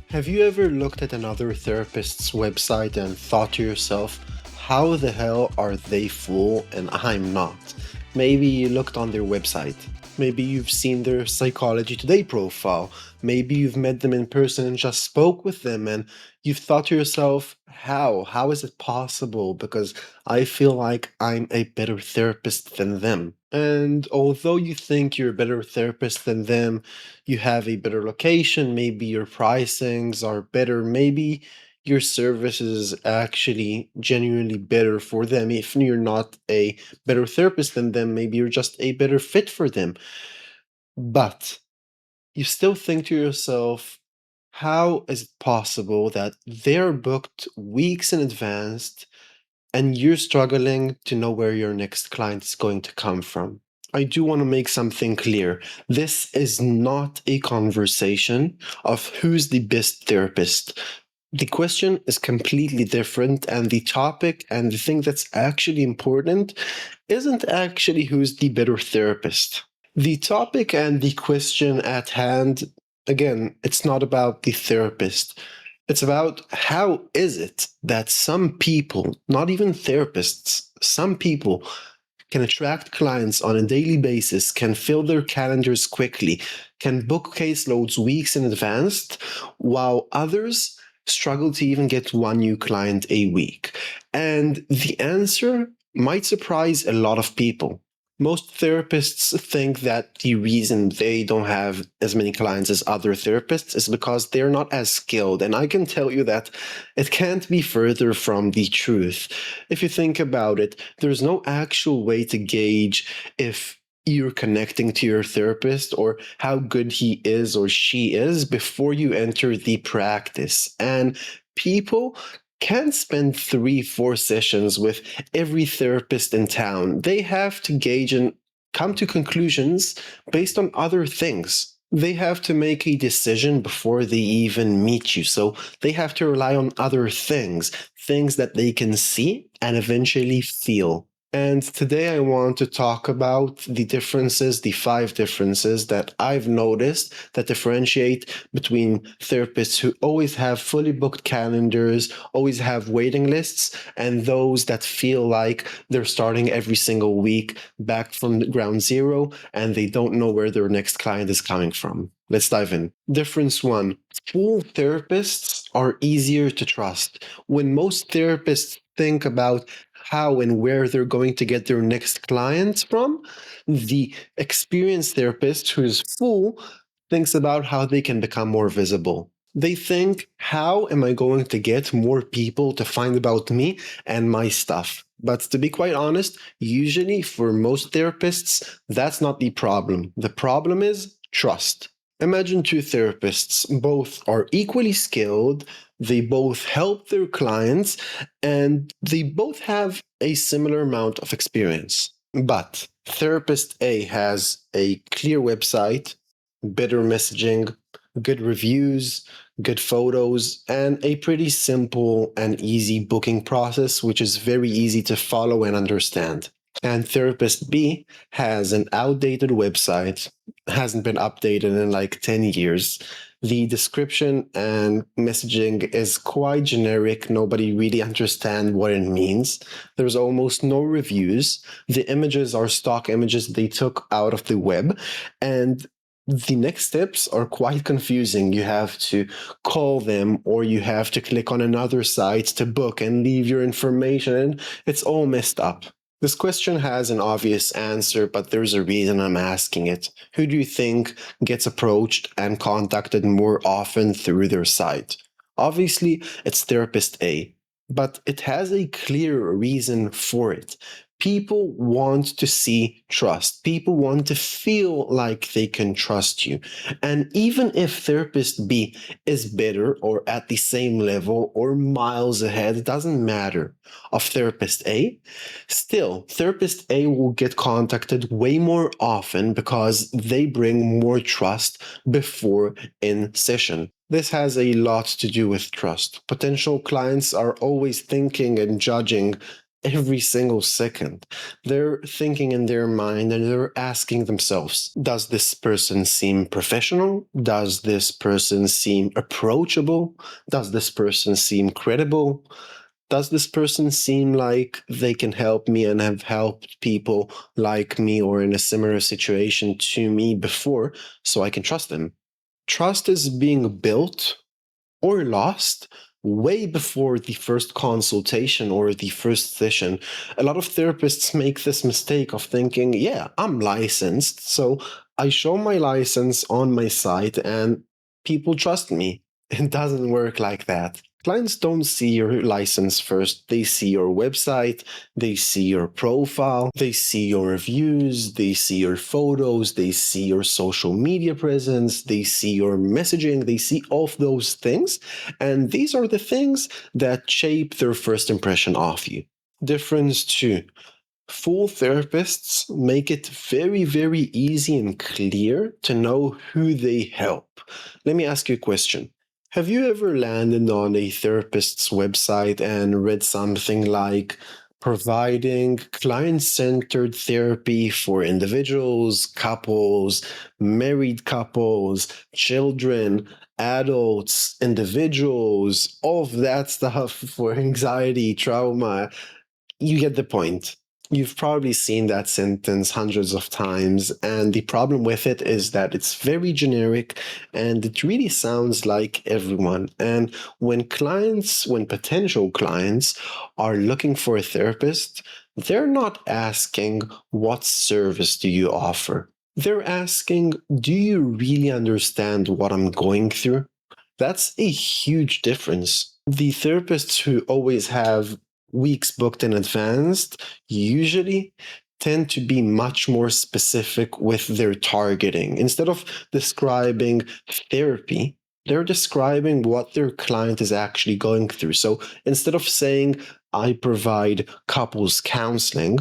Have you ever looked at another therapist's website and thought to yourself, how the hell are they full and I'm not? Maybe you looked on their website. Maybe you've seen their Psychology Today profile. Maybe you've met them in person and just spoke with them and you've thought to yourself, how? How is it possible? Because I feel like I'm a better therapist than them. And although you think you're a better therapist than them, you have a better location, maybe your pricings are better, maybe your service is actually genuinely better for them. If you're not a better therapist than them, maybe you're just a better fit for them. But you still think to yourself, how is it possible that they're booked weeks in advance and you're struggling to know where your next client is going to come from? I do want to make something clear. This is not a conversation of who's the best therapist. The question is completely different, and the topic and the thing that's actually important isn't actually who's the better therapist. The topic and the question at hand, again, it's not about the therapist. It's about how is it that some people, not even therapists, some people can attract clients on a daily basis, can fill their calendars quickly, can book caseloads weeks in advance, while others struggle to even get one new client a week. And the answer might surprise a lot of people. Most therapists think that the reason they don't have as many clients as other therapists is because they're not as skilled. And I can tell you that it can't be further from the truth. If you think about it, there's no actual way to gauge if you're connecting to your therapist or how good he is or she is before you enter the practice. And people can't spend 3, 4 sessions with every therapist in town. They have to gauge and come to conclusions based on other things. They have to make a decision before they even meet you. So they have to rely on other things, things that they can see and eventually feel. And today I want to talk about the differences, the 5 differences that I've noticed that differentiate between therapists who always have fully booked calendars, always have waiting lists, and those that feel like they're starting every single week back from ground zero and they don't know where their next client is coming from. Let's dive in. Difference one: full therapists are easier to trust. When most therapists think about how and where they're going to get their next clients from, the experienced therapist who's full thinks about how they can become more visible. They think, how am I going to get more people to find about me and my stuff? But to be quite honest, usually for most therapists, that's not the problem. The problem is trust. Imagine 2 therapists, both are equally skilled, they both help their clients, and they both have a similar amount of experience. But therapist A has a clear website, better messaging, good reviews, good photos, and a pretty simple and easy booking process, which is very easy to follow and understand. And therapist B has an outdated website, hasn't been updated in like 10 years. The description and messaging is quite generic. Nobody really understands what it means. There's almost no reviews. The images are stock images they took out of the web. And the next steps are quite confusing. You have to call them or you have to click on another site to book and leave your information. And it's all messed up. This question has an obvious answer, but there's a reason I'm asking it. Who do you think gets approached and contacted more often through their site? Obviously, it's therapist A, but it has a clear reason for it. People want to see trust. People want to feel like they can trust you. And even if therapist B is better or at the same level or miles ahead, it doesn't matter, of therapist A, still, therapist A will get contacted way more often because they bring more trust before in session. This has a lot to do with trust. Potential clients are always thinking and judging every single second. They're thinking in their mind and they're asking themselves, does this person seem professional? Does this person seem approachable? Does this person seem credible? Does this person seem like they can help me and have helped people like me or in a similar situation to me before, so I can trust them? Trust is being built or lost way before the first consultation or the first session. A lot of therapists make this mistake of thinking, yeah, I'm licensed, so I show my license on my site and people trust me. It doesn't work like that. Clients don't see your license first. They see your website, they see your profile, they see your reviews, they see your photos, they see your social media presence, they see your messaging, they see all of those things. And these are the things that shape their first impression of you. Difference two. Full therapists make it very, very easy and clear to know who they help. Let me ask you a question. Have you ever landed on a therapist's website and read something like providing client centered therapy for individuals, couples, married couples, children, adults, individuals, all of that stuff for anxiety, trauma? You get the point. You've probably seen that sentence hundreds of times, and the problem with it is that it's very generic and it really sounds like everyone. And when potential clients are looking for a therapist, they're not asking, what service do you offer? They're asking, do you really understand what I'm going through? That's a huge difference. The therapists who always have weeks booked in advance usually tend to be much more specific with their targeting. Instead of describing therapy, they're describing what their client is actually going through. So instead of saying, I provide couples counseling,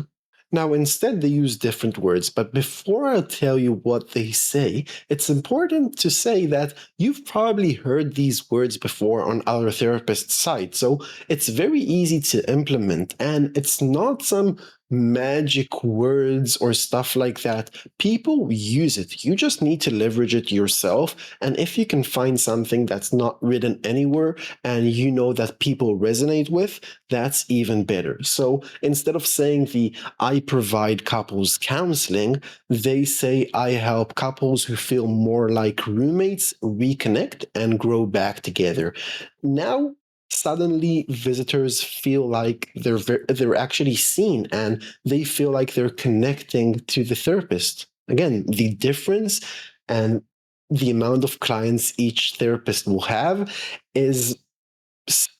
now instead they use different words. But before I tell you what they say, it's important to say that you've probably heard these words before on other therapists' sites. So it's very easy to implement, and it's not some magic words or stuff like that. People use it. You just need to leverage it yourself. And if you can find something that's not written anywhere and you know that people resonate with, that's even better. So instead of saying I provide couples counseling, they say I help couples who feel more like roommates reconnect and grow back together. Now, suddenly visitors feel like they're actually seen and they feel like they're connecting to the therapist. Again, the difference and the amount of clients each therapist will have is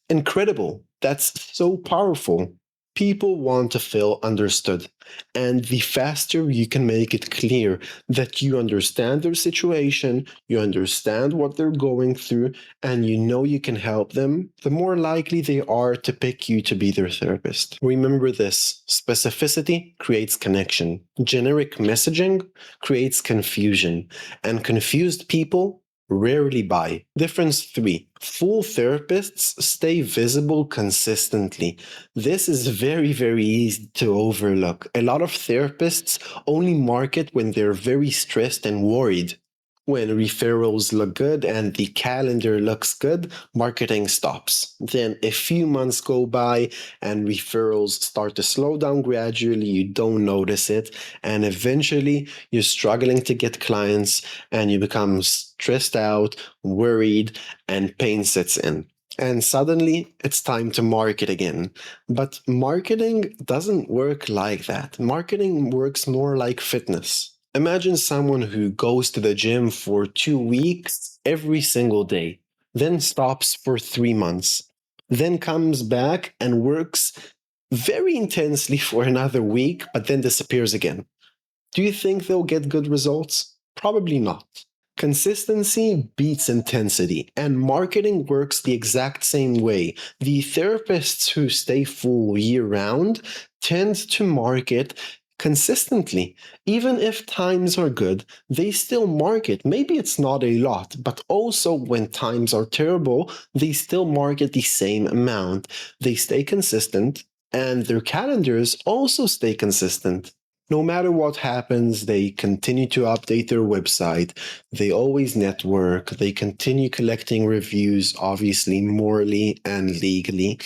incredible. That's so powerful. People want to feel understood. And the faster you can make it clear that you understand their situation, you understand what they're going through, and you know you can help them, the more likely they are to pick you to be their therapist. Remember this: specificity creates connection, generic messaging creates confusion, and confused people rarely buy. Difference three: full therapists stay visible consistently. This is very, very easy to overlook. A lot of therapists only market when they're very stressed and worried. When referrals look good and the calendar looks good, marketing stops. Then a few months go by and referrals start to slow down gradually. You don't notice it. And eventually you're struggling to get clients and you become stressed out, worried, and pain sets in. And suddenly it's time to market again. But marketing doesn't work like that. Marketing works more like fitness. Imagine someone who goes to the gym for 2 weeks every single day, then stops for 3 months, then comes back and works very intensely for another week, but then disappears again. Do you think they'll get good results? Probably not. Consistency beats intensity, and marketing works the exact same way. The therapists who stay full year round tend to market consistently. Even if times are good, they still market. Maybe it's not a lot, but also when times are terrible, they still market the same amount. They stay consistent, And their calendars also stay consistent. No matter what happens, they continue to update their website. They always network. They continue collecting reviews, obviously, morally and legally.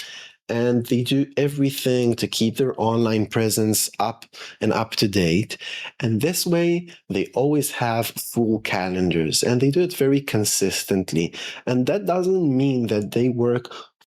And they do everything to keep their online presence up and up to date. And this way, they always have full calendars and they do it very consistently. And that doesn't mean that they work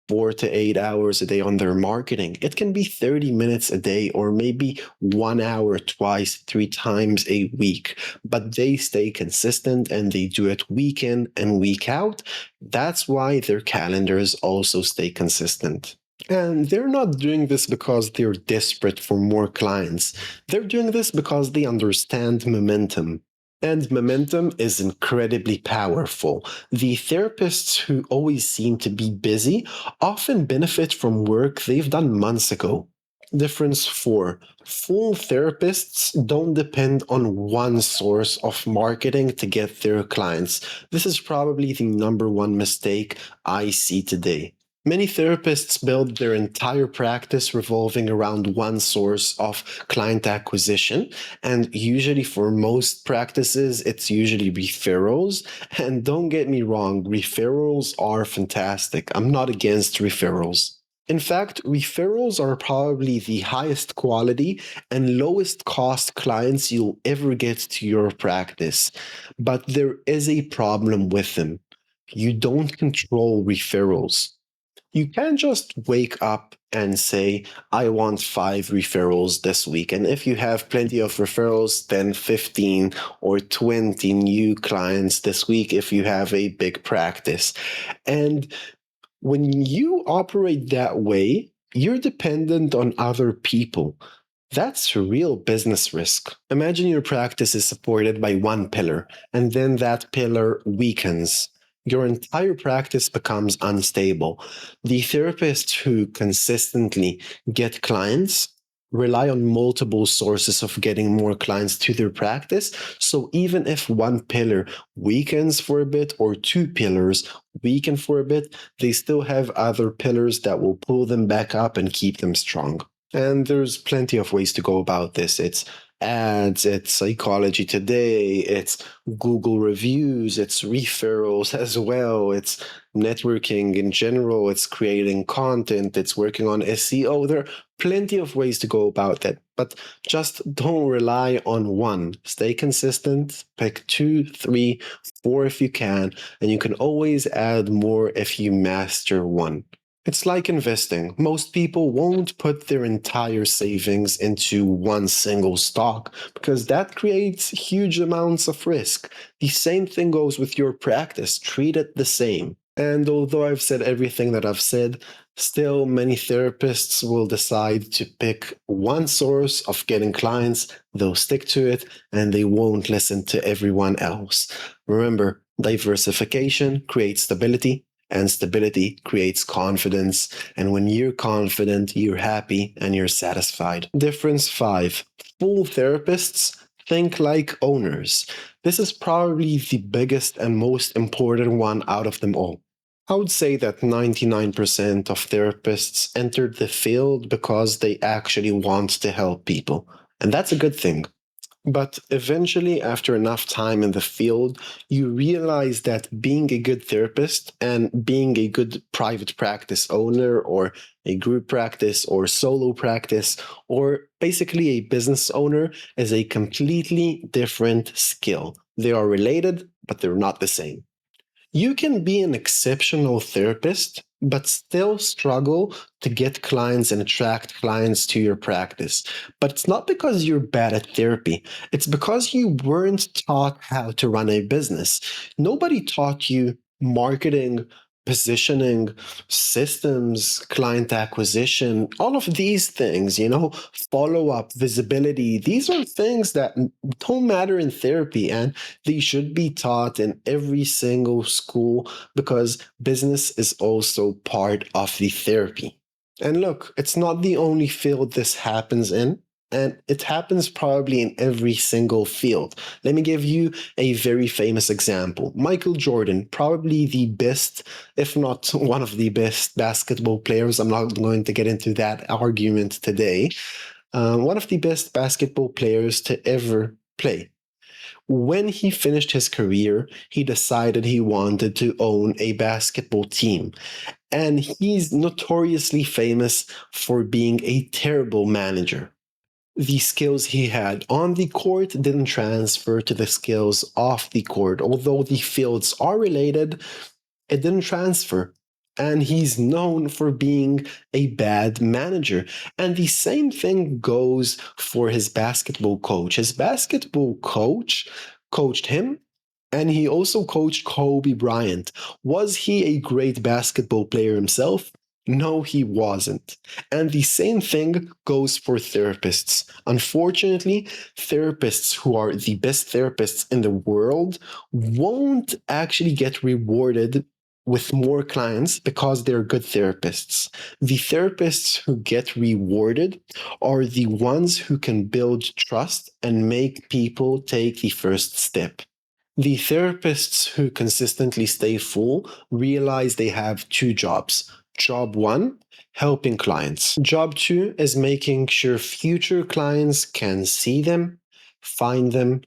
4 to 8 hours a day on their marketing. It can be 30 minutes a day or maybe 1 hour twice, 3 times a week, but they stay consistent and they do it week in and week out. That's why their calendars also stay consistent. And they're not doing this because they're desperate for more clients. They're doing this because they understand momentum. And momentum is incredibly powerful. The therapists who always seem to be busy often benefit from work they've done months ago. Difference 4. Full therapists don't depend on one source of marketing to get their clients. This is probably the number one mistake I see today. Many therapists build their entire practice revolving around one source of client acquisition. And usually, for most practices, it's usually referrals. And don't get me wrong, referrals are fantastic. I'm not against referrals. In fact, referrals are probably the highest quality and lowest cost clients you'll ever get to your practice. But there is a problem with them. You don't control referrals. You can't just wake up and say, I want 5 referrals this week. And if you have plenty of referrals, then 15 or 20 new clients this week if you have a big practice. And when you operate that way, you're dependent on other people. That's real business risk. Imagine your practice is supported by one pillar, and then that pillar weakens. Your entire practice becomes unstable. The therapists who consistently get clients rely on multiple sources of getting more clients to their practice. So even if one pillar weakens for a bit or 2 pillars weaken for a bit, they still have other pillars that will pull them back up and keep them strong. And there's plenty of ways to go about this. It's ads, it's Psychology Today, it's Google reviews, it's referrals as well, it's networking in general, it's creating content, it's working on SEO. There are plenty of ways to go about that, but just don't rely on one. Stay consistent, pick 2, 3, 4 if you can, and you can always add more if you master one. It's like investing. Most people won't put their entire savings into one single stock because that creates huge amounts of risk. The same thing goes with your practice. Treat it the same. And although I've said everything that I've said, still many therapists will decide to pick one source of getting clients, they'll stick to it, and they won't listen to everyone else. Remember, diversification creates stability, and stability creates confidence. And when you're confident, you're happy and you're satisfied. Difference 5. Full therapists think like owners. This is probably the biggest and most important one out of them all. I would say that 99% of therapists entered the field because they actually want to help people. And that's a good thing. But eventually, after enough time in the field, you realize that being a good therapist and being a good private practice owner or a group practice or solo practice or basically a business owner is a completely different skill. They are related, but they're not the same. You can be an exceptional therapist, but still struggle to get clients and attract clients to your practice. But it's not because you're bad at therapy, it's because you weren't taught how to run a business. Nobody taught you marketing, positioning, systems, client acquisition, all of these things, follow up, visibility. These are things that don't matter in therapy and they should be taught in every single school because business is also part of the therapy. And look, it's not the only field this happens in. And it happens probably in every single field. Let me give you a very famous example. Michael Jordan, probably the best, if not one of the best basketball players. I'm not going to get into that argument today. One of the best basketball players to ever play. When he finished his career, he decided he wanted to own a basketball team. And he's notoriously famous for being a terrible manager. The skills he had on the court didn't transfer to the skills off the court. Although the fields are related, it didn't transfer. And he's known for being a bad manager. And the same thing goes for his basketball coach. His basketball coach coached him, and he also coached Kobe Bryant. Was he a great basketball player himself? No, he wasn't. And the same thing goes for therapists. Unfortunately, therapists who are the best therapists in the world won't actually get rewarded with more clients because they're good therapists. The therapists who get rewarded are the ones who can build trust and make people take the first step. The therapists who consistently stay full realize they have two jobs. Job one, helping clients. Job two is making sure future clients can see them, find them,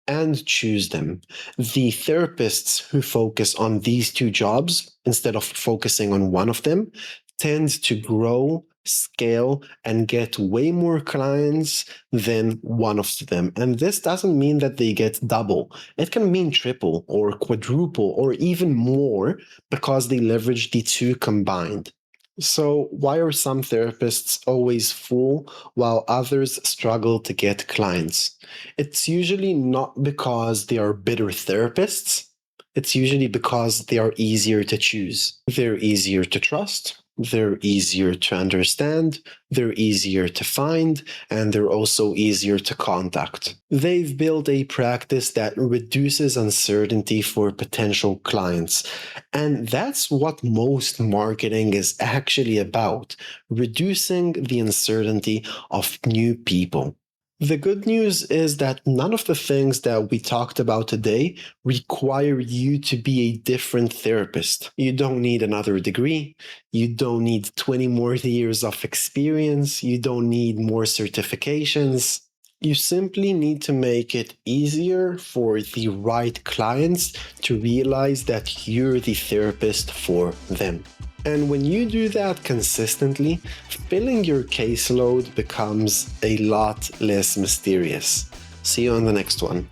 and choose them. The therapists who focus on these two jobs instead of focusing on one of them tend to grow, scale, and get way more clients than one of them. And this doesn't mean that they get double. It can mean triple or quadruple or even more because they leverage the two combined. So, why are some therapists always full while others struggle to get clients? It's usually not because they are better therapists. It's usually because they are easier to choose. They're easier to trust. They're easier to understand, they're easier to find, and they're also easier to contact. They've built a practice that reduces uncertainty for potential clients. And that's what most marketing is actually about, reducing the uncertainty of new people. The good news is that none of the things that we talked about today require you to be a different therapist. You don't need another degree. You don't need 20 more years of experience. You don't need more certifications. You simply need to make it easier for the right clients to realize that you're the therapist for them. And when you do that consistently, filling your caseload becomes a lot less mysterious. See you on the next one.